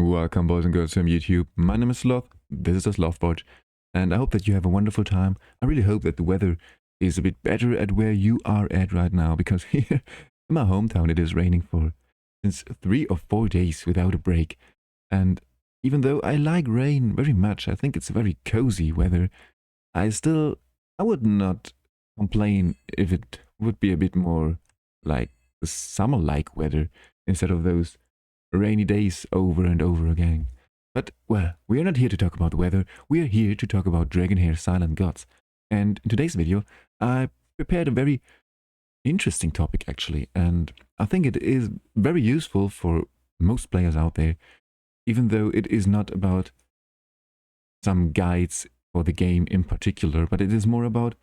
Welcome, boys and girls, from YouTube. My name is Sloth, this is the SlothForge, and I hope that you have a wonderful time. I really hope that the weather is a bit better at where you are at right now, because here in my hometown it is raining for since 3 or 4 days without a break. And even though I like rain very much, I think it's very cozy weather, I would not complain if it would be a bit more like the summer-like weather instead of those rainy days over and over again. But, well, we are not here to talk about weather, we are here to talk about Dragonheir Silent Gods. And in today's video, I prepared a very interesting topic actually, and I think it is very useful for most players out there, even though it is not about some guides for the game in particular, but it is more about,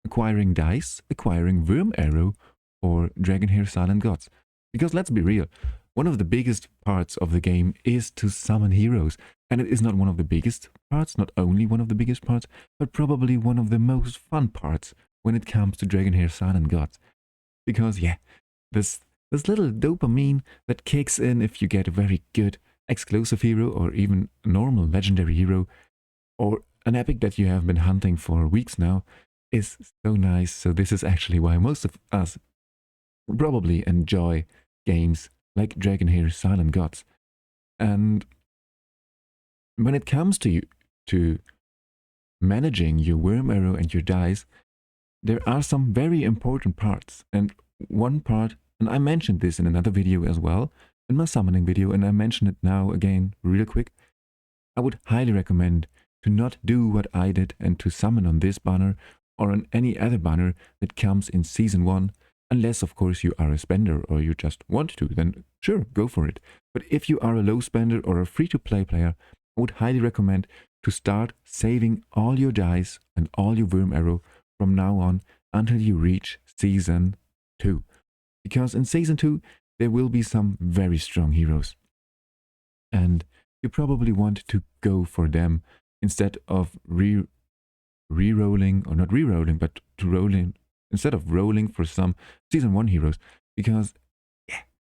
acquiring dice, acquiring Worm Arrow, or Dragonheir Silent Gods. Because let's be real, one of the biggest parts of the game is to summon heroes, and it is not one of the biggest parts, not only one of the biggest parts, but probably one of the most fun parts when it comes to Dragonheir Silent Gods. Because this little dopamine that kicks in if you get a very good exclusive hero, or even a normal legendary hero, or an epic that you have been hunting for weeks now, is so nice. So this is actually why most of us probably enjoy games like Dragonheir Silent Gods. And when it comes to managing your Worm Arrow and your dice, there are some very important parts. And one part, and I mentioned this in another video as well, in my summoning video, and I mention it now again real quick, I would highly recommend to not do what I did and to summon on this banner or on any other banner that comes in Season 1, unless of course you are a spender or you just want to, then sure, go for it. But if you are a low spender or a free-to-play player, I would highly recommend to start saving all your dice and all your Worm Arrow from now on until you reach Season 2. Because in Season 2, there will be some very strong heroes. And you probably want to go for them instead of re-rolling, or not re-rolling, but to rolling, instead of rolling for some Season 1 heroes. Because,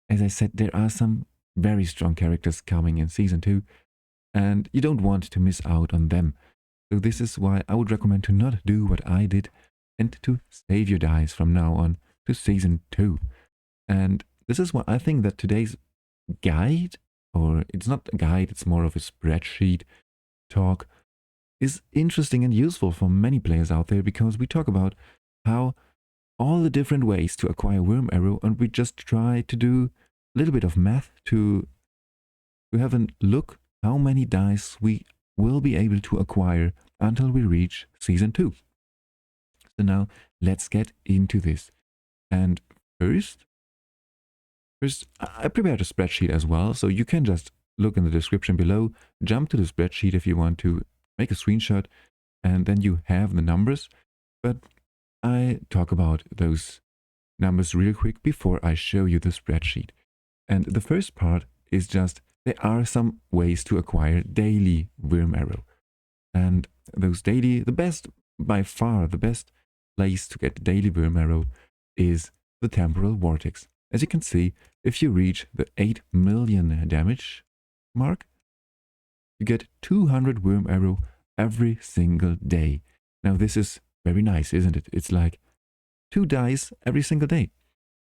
as I said, there are some very strong characters coming in Season 2, and you don't want to miss out on them. So this is why I would recommend to not do what I did and to save your dice from now on to Season 2. And this is why I think that today's guide, or it's not a guide, it's more of a spreadsheet talk, is interesting and useful for many players out there, because we talk about how all the different ways to acquire Worm Arrow, and we just try to do a little bit of math to have a look how many dice we will be able to acquire until we reach Season 2. So now let's get into this. And first, I prepared a spreadsheet as well, so you can just look in the description below, jump to the spreadsheet if you want to make a screenshot, and then you have the numbers. But I talk about those numbers real quick before I show you the spreadsheet. And the first part is just, there are some ways to acquire daily Worm Arrow. And those daily, by far the best place to get daily Worm Arrow is the Temporal Vortex. As you can see, if you reach the 8 million damage mark, you get 200 Worm Arrow every single day. Now this is very nice, isn't it? It's like 2 dice every single day,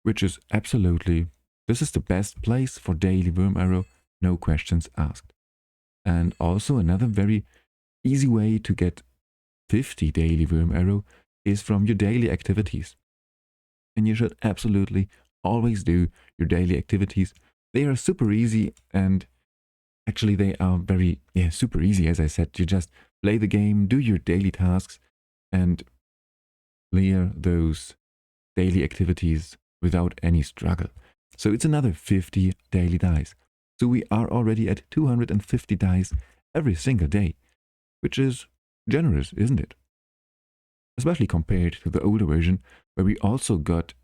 which is absolutely, this is the best place for daily Worm Arrow, no questions asked. And also another very easy way to get 50 daily Worm Arrow is from your daily activities. And you should absolutely always do your daily activities. They are super easy, and actually they are very, super easy. As I said, you just play the game, do your daily tasks, and clear those daily activities without any struggle. So it's another 50 daily dice. So we are already at 250 dice every single day, which is generous, isn't it? Especially compared to the older version, where we also got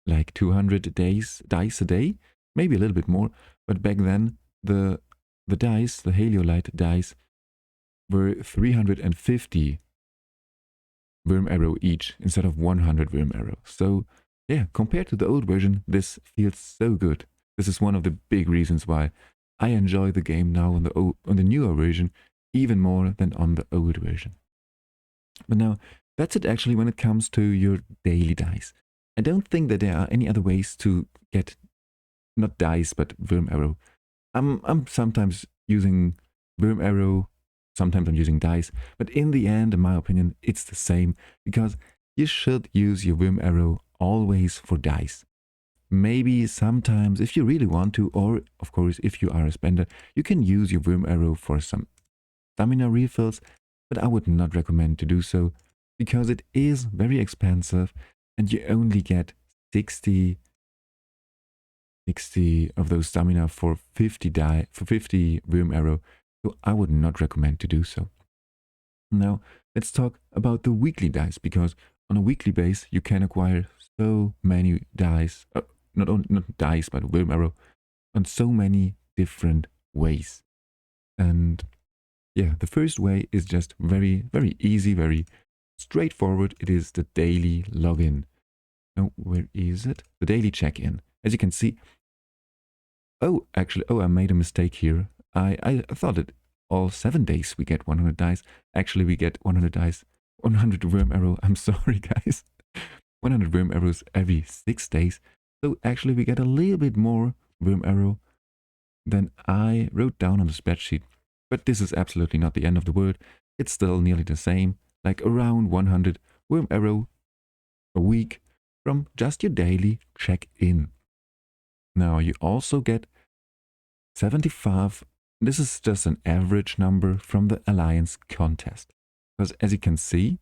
like 200 dice a day, maybe a little bit more, but back then the dice, the Heliolite dice, were 350 Worm Arrow each instead of 100 Worm Arrow. So compared to the old version, this feels so good. This is one of the big reasons why I enjoy the game now on the newer version even more than on the old version. But now, that's it actually when it comes to your daily dice. I don't think that there are any other ways to get, not dice, but worm arrow. I'm sometimes using worm arrow, sometimes I'm using dice, but in the end, in my opinion, it's the same, because you should use your worm arrow always for dice. Maybe sometimes, if you really want to, or of course, if you are a spender, you can use your worm arrow for some stamina refills, but I would not recommend to do so, because it is very expensive and you only get 60 of those stamina for 50 worm arrow, so I would not recommend to do so. Now, let's talk about the weekly dice, because on a weekly base you can acquire so many dice, not dice, but worm arrow, on so many different ways. And yeah, the first way is just very, very easy, very straightforward. It is the daily login. Now, where is it? The daily check-in. As you can see, I made a mistake here. I thought that all 7 days we get 100 dice. Actually, we get 100 dice, 100 worm arrow. I'm sorry, guys. 100 worm arrows every 6 days. So actually, we get a little bit more worm arrow than I wrote down on the spreadsheet. But this is absolutely not the end of the world. It's still nearly the same, like around 100 worm arrow a week from just your daily check-in. Now you also get 75. This is just an average number from the Alliance contest. Because as you can see,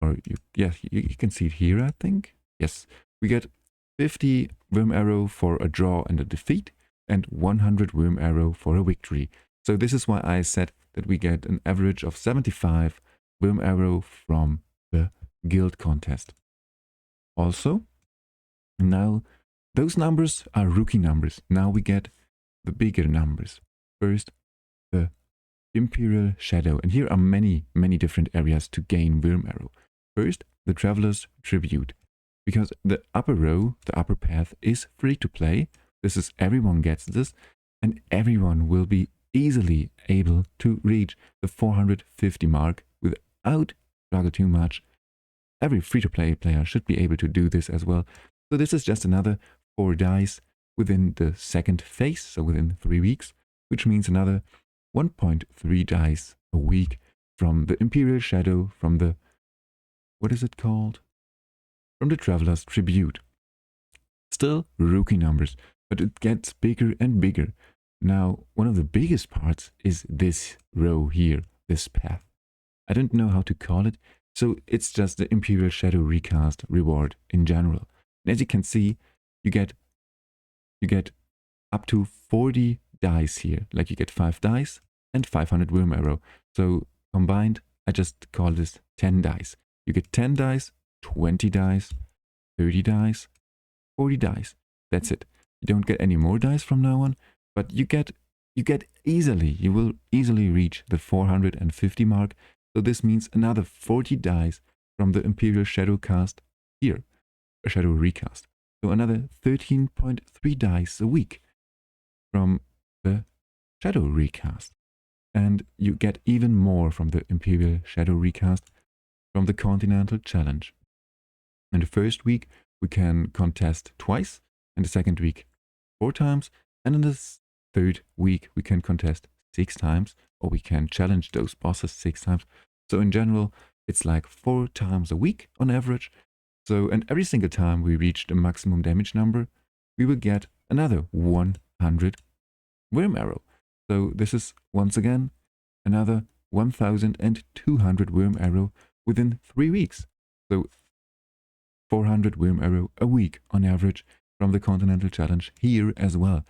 you can see it here, I think. Yes, we get 50 worm arrow for a draw and a defeat, and 100 worm arrow for a victory. So this is why I said that we get an average of 75 worm arrow from the guild contest. Also, now those numbers are rookie numbers. Now we get the bigger numbers. First, the Imperial Shadow. And here are many, many different areas to gain worm arrow. First, the Traveler's Tribute. Because the upper row, the upper path, is free to play. This is, everyone gets this, and everyone will be easily able to reach the 450 mark without struggle too much. Every free-to-play player should be able to do this as well. So this is just another 4 dice within the second phase, so within 3 weeks, which means another 1.3 dice a week from the Imperial Shadow, from the, what is it called? From the Traveler's Tribute. Still rookie numbers, but it gets bigger and bigger. Now, one of the biggest parts is this row here, this path. I don't know how to call it, so it's just the Imperial Shadow recast reward in general. And as you can see, you get up to 40 dice here. Like you get 5 dice and 500 worm arrow. So combined, I just call this 10 dice. You get 10 dice, 20 dice, 30 dice, 40 dice. That's it. You don't get any more dice from now on, but you will easily reach the 450 mark. So this means another 40 dice from the Imperial Shadow cast here, a Shadow recast. So another 13.3 dice a week from the Shadow recast. And you get even more from the Imperial Shadow recast from the Continental Challenge. In the first week, we can contest twice, in the second week 4 times, and in the third week we can contest 6 times, or we can challenge those bosses 6 times. So in general, it's like 4 times a week on average. So, and every single time we reach the maximum damage number, we will get another 100 worm arrow. So this is once again another 1,200 worm arrow within 3 weeks. So 400 worm arrow a week on average from the Continental Challenge here as well.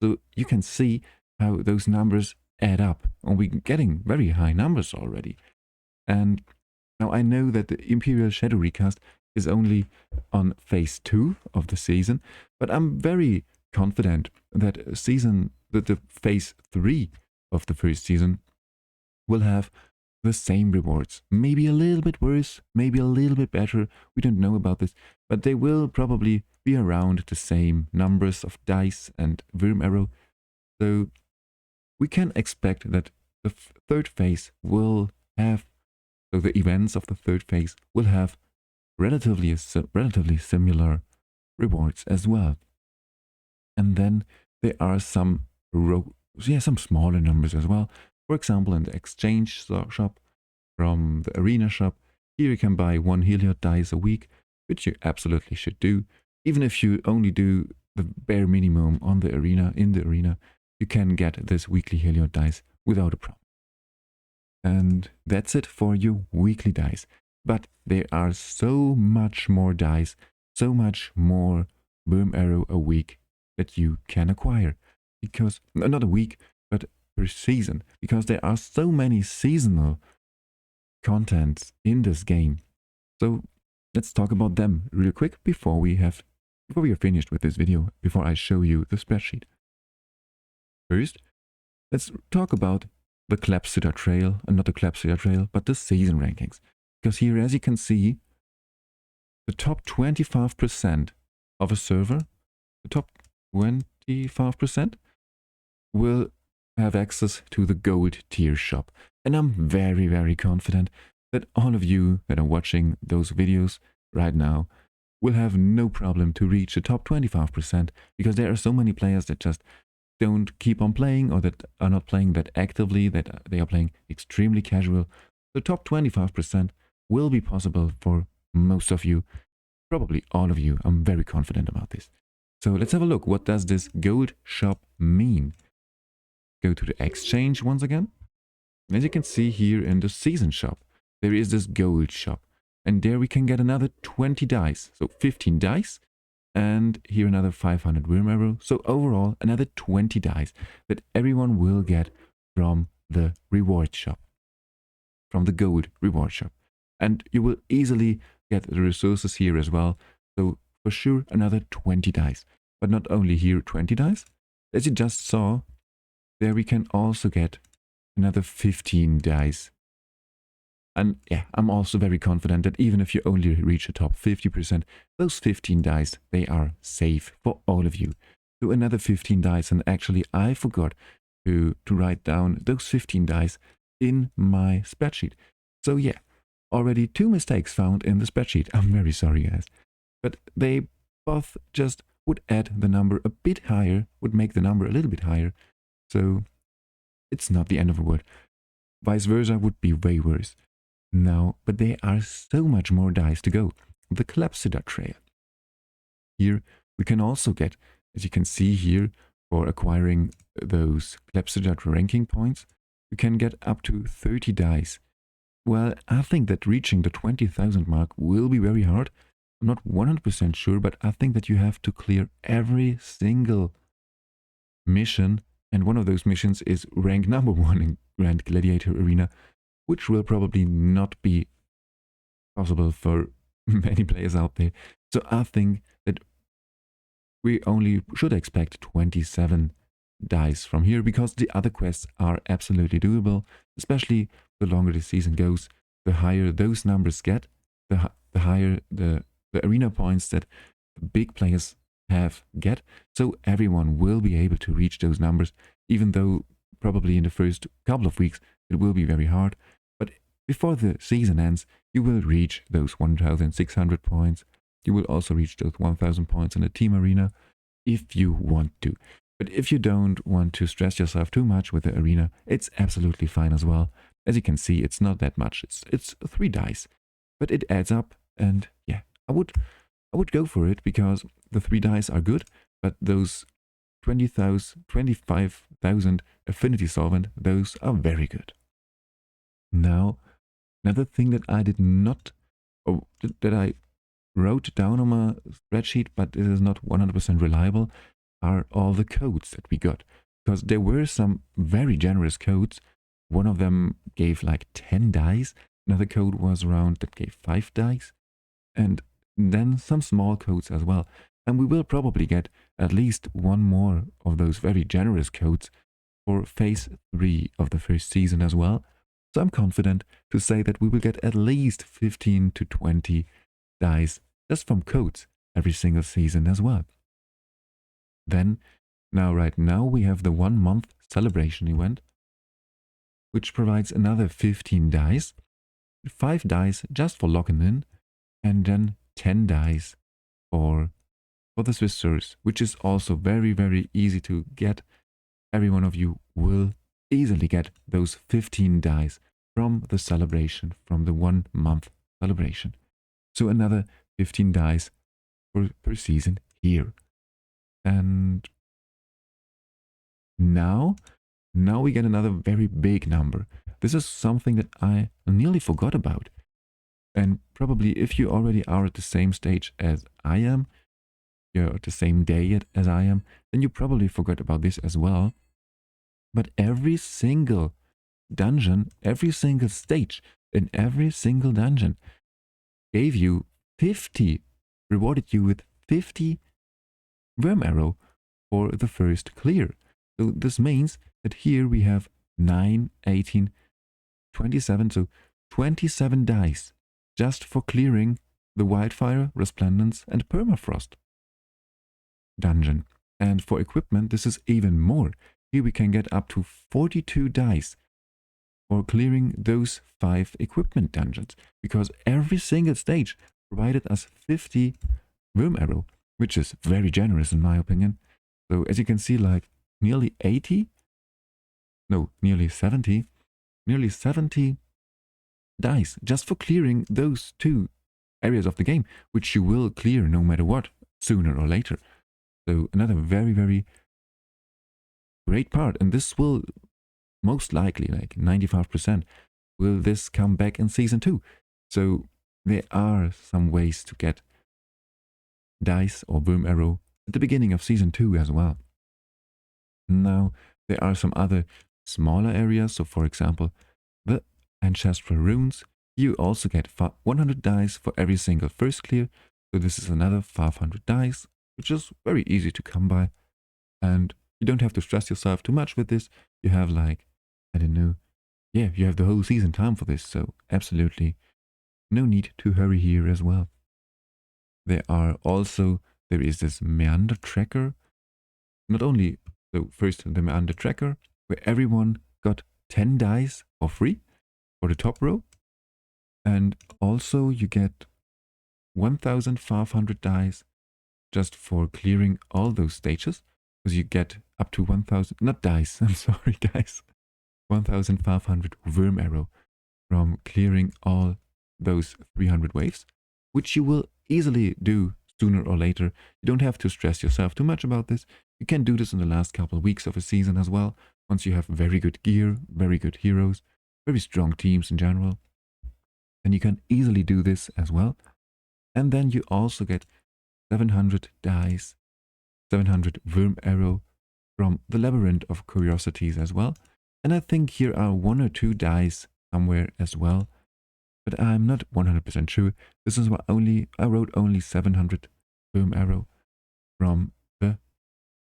So you can see how those numbers add up, and we're getting very high numbers already. And now I know that the Imperial Shadow recast is only on phase 2 of the season, but I'm very confident that the phase 3 of the first season will have the same rewards. Maybe a little bit worse, maybe a little bit better. We don't know about this, but they will probably be around the same numbers of dice and worm arrow. So we can expect that the third phase will have, so the events of the third phase will have relatively similar rewards as well. And then there are some some smaller numbers as well. For example, in the exchange shop from the arena shop, here you can buy 1 Heliolite dice a week, which you absolutely should do. Even if you only do the bare minimum on the arena, in the arena, you can get this weekly Heliolite dice without a problem. And that's it for your weekly dice. But there are so much more dice, so much more Worm Arrow a week that you can acquire. Because, not a week, but per season. Because there are so many seasonal contents in this game. So let's talk about them real quick before we are finished with this video, before I show you the spreadsheet. First, let's talk about the Clepsydra Trail, and not the Clepsydra Trail, but the season rankings. Because here, as you can see, the top 25% of a server, the top 25% will have access to the gold tier shop. And I'm very, very confident that all of you that are watching those videos right now will have no problem to reach the top 25%, because there are so many players that just don't keep on playing, or that are not playing that actively, that they are playing extremely casual. The top 25% will be possible for most of you, probably all of you. I'm very confident about this. So let's have a look. What does this gold shop mean? Go to the exchange once again. As you can see here in the season shop, there is this gold shop. And there we can get another 20 dice. So 15 dice. And here another 500 Worm Arrow. So overall, another 20 dice that everyone will get from the reward shop. From the gold reward shop. And you will easily get the resources here as well. So for sure, another 20 dice. But not only here 20 dice. As you just saw, there we can also get another 15 dice. And yeah, I'm also very confident that even if you only reach the top 50%, those 15 dice, they are safe for all of you. So another 15 dice, and actually I forgot to write down those 15 dice in my spreadsheet. So yeah, already 2 mistakes found in the spreadsheet. I'm very sorry, guys. But they both just would add the number a bit higher, would make the number a little bit higher. So it's not the end of the world. Vice versa would be way worse. Now, but there are so much more dice to go. The Clepsydra Trail. Here we can also get, as you can see here, for acquiring those Clepsydra ranking points, you can get up to 30 dice. Well, I think that reaching the 20,000 mark will be very hard. I'm not 100% sure, but I think that you have to clear every single mission, and one of those missions is rank number 1 in Grand Gladiator Arena, which will probably not be possible for many players out there. So I think that we only should expect 27 dice from here, because the other quests are absolutely doable, especially the longer the season goes. The higher those numbers get, the higher the arena points that big players get. So everyone will be able to reach those numbers, even though probably in the first couple of weeks it will be very hard. But before the season ends, you will reach those 1,600 points. You will also reach those 1,000 points in the team arena if you want to. But if you don't want to stress yourself too much with the arena, it's absolutely fine as well. As you can see, it's not that much. It's 3 dice, but it adds up. And yeah, I would go for it, because the 3 dice are good, but those 25,000 affinity solvent, those are very good. Now, another thing that I did not, that I wrote down on my spreadsheet, but it is not 100% reliable, are all the codes that we got. Because there were some very generous codes. One of them gave like 10 dice. Another code was around that gave 5 dice. And then some small codes as well. And we will probably get at least one more of those very generous codes for phase 3 of the first season as well. So I'm confident to say that we will get at least 15 to 20 dice just from codes every single season as well. Then Now, right now, we have the 1 month celebration event, which provides another 15 dice, 5 dice just for locking in, and then 10 dice for the Swiss Service, which is also very, very easy to get. Every one of you will easily get those 15 dice from the celebration, from the 1 month celebration. So another 15 dice per season here. And now we get another very big number. This is something that I nearly forgot about. And probably if you already are at the same stage as I am, you're at the same day as I am, then you probably forgot about this as well. But every single dungeon, every single stage in every single dungeon gave you 50, rewarded you with 50 worm arrow for the first clear. So this means that here we have 9, 18, 27, so 27 dice just for clearing the Wildfire, Resplendence and Permafrost dungeon. And for equipment, this is even more. Here we can get up to 42 dice for clearing those 5 equipment dungeons, because every single stage provided us 50 worm arrow, which is very generous in my opinion. So as you can see, like nearly 70 dice just for clearing those 2 areas of the game, which you will clear no matter what, sooner or later. So another very, very great part, and this will most likely, like 95%, will this come back in Season 2. So there are some ways to get dice or worm arrow at the beginning of Season 2 as well. Now, there are some other smaller areas. So for example, the Ancestral Runes, you also get 100 dice for every single first clear. So this is another 500 dice, which is very easy to come by. And you don't have to stress yourself too much with this. You have like, I don't know, yeah, you have the whole season time for this. So absolutely no need to hurry here as well. There is this Meander Tracker. Not only, so first the Meander Tracker, where everyone got 10 dice for free for the top row. And also you get 1,500 dice just for clearing all those stages. Because you get up to 1,000, not dice, I'm sorry guys, 1,500 worm arrow from clearing all those 300 waves, which you will easily do sooner or later. You don't have to stress yourself too much about this. You can do this in the last couple of weeks of a season as well, once you have very good gear, very good heroes, very strong teams in general. And you can easily do this as well. And then you also get 700 dice, 700 worm arrow from the Labyrinth of Curiosities as well. And I think here are 1 or 2 dice somewhere as well, but I'm not 100% sure. This is why I wrote only 700 worm arrow from the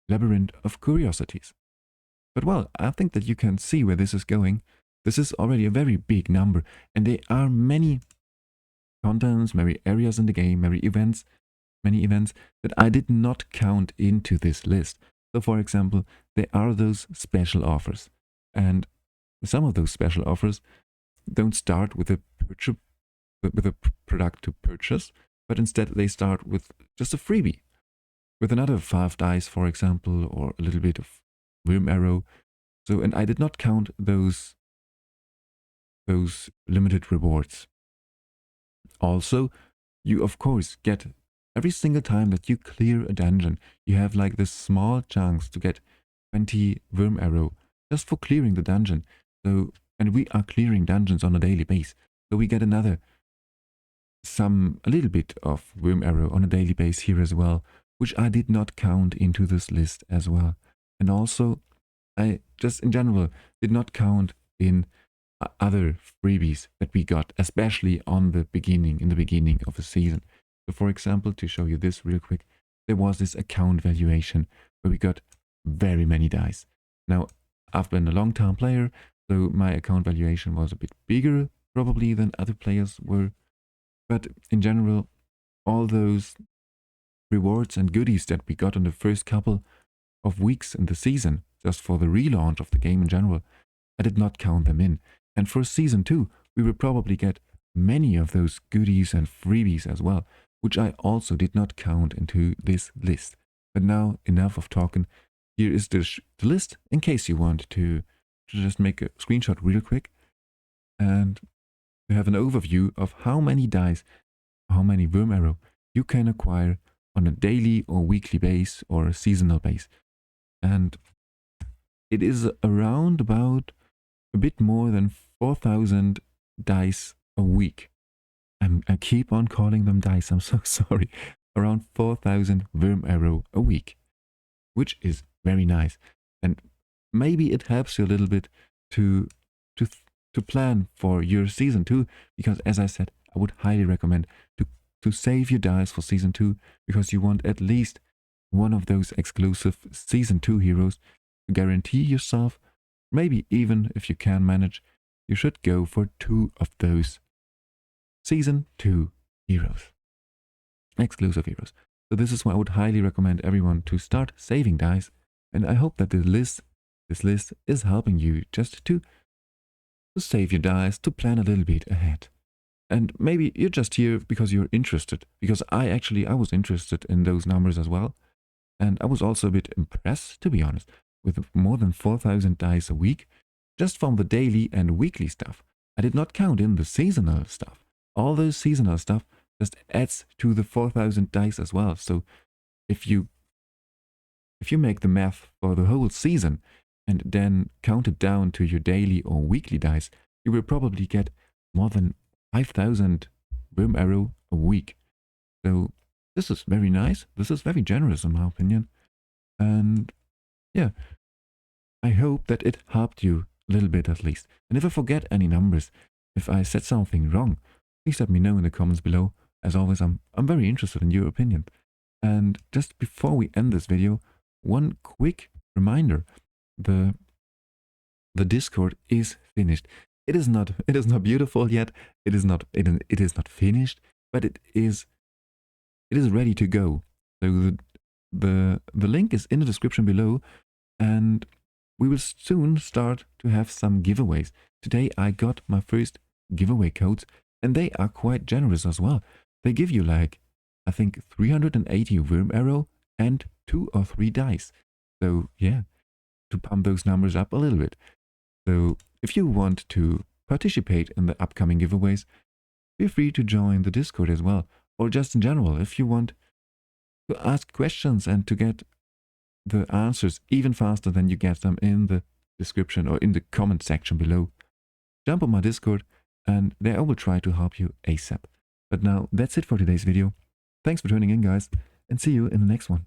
Labyrinth of Curiosities. But well, I think that you can see where this is going. This is already a very big number, and there are many contents, many areas in the game, many events that I did not count into this list. So for example, there are those special offers, and some of those special offers don't start with a product to purchase, but instead they start with just a freebie, with another 5 dice, for example, or a little bit of worm arrow. So, and I did not count those limited rewards. Also, you of course get every single time that you clear a dungeon, you have like this small chance to get 20 worm arrow just for clearing the dungeon. So, and we are clearing dungeons on a daily basis. So we get a little bit of worm arrow on a daily basis here as well, which I did not count into this list as well. And also, I just in general did not count in other freebies that we got, especially in the beginning of the season. So for example, to show you this real quick, there was this account valuation where we got very many dice. Now, I've been a long-time player, so my account valuation was a bit bigger probably than other players were. But in general, all those rewards and goodies that we got in the first couple of weeks in the season, just for the relaunch of the game in general, I did not count them in. And for Season 2, we will probably get many of those goodies and freebies as well, which I also did not count into this list. But now, enough of talking. Here is the list, in case you want to just make a screenshot real quick. And you have an overview of how many dice, how many worm arrow you can acquire on a daily or weekly base or a seasonal base. And it is around about a bit more than 4,000 dice a week. I keep on calling them dice, I'm so sorry. Around 4,000 worm arrow a week, which is very nice. And maybe it helps you a little bit to plan for your Season 2, because as I said, I would highly recommend to save your dice for Season 2, because you want at least one of those exclusive Season 2 heroes to guarantee yourself. Maybe even if you can manage, you should go for 2 of those Season 2 heroes, exclusive heroes. So this is why I would highly recommend everyone to start saving dice, and I hope that this list is helping you just to save your dice, to plan a little bit ahead. And maybe you're just here because you're interested, because I was interested in those numbers as well. And I was also a bit impressed, to be honest, with more than 4,000 dice a week, just from the daily and weekly stuff. I did not count in the seasonal stuff. All those seasonal stuff just adds to the 4,000 dice as well. So if you make the math for the whole season and then count it down to your daily or weekly dice, you will probably get more than 5,000 worm arrow a week. So this is very nice. This is very generous in my opinion. And yeah, I hope that it helped you a little bit at least. And if I forget any numbers, if I said something wrong, please let me know in the comments below. As always, I'm very interested in your opinion. And just before we end this video, one quick reminder: the Discord is finished. It is not beautiful yet. It is not finished, but it is ready to go. So the link is in the description below, and we will soon start to have some giveaways. Today I got my first giveaway codes, and they are quite generous as well. They give you like, I think 380 worm arrow and 2 or 3 dice. So yeah, to pump those numbers up a little bit. So if you want to participate in the upcoming giveaways, feel free to join the Discord as well. Or just in general, if you want to ask questions and to get the answers even faster than you get them in the description or in the comment section below, jump on my Discord and there I will try to help you ASAP. But now that's it for today's video. Thanks for tuning in, guys, and see you in the next one.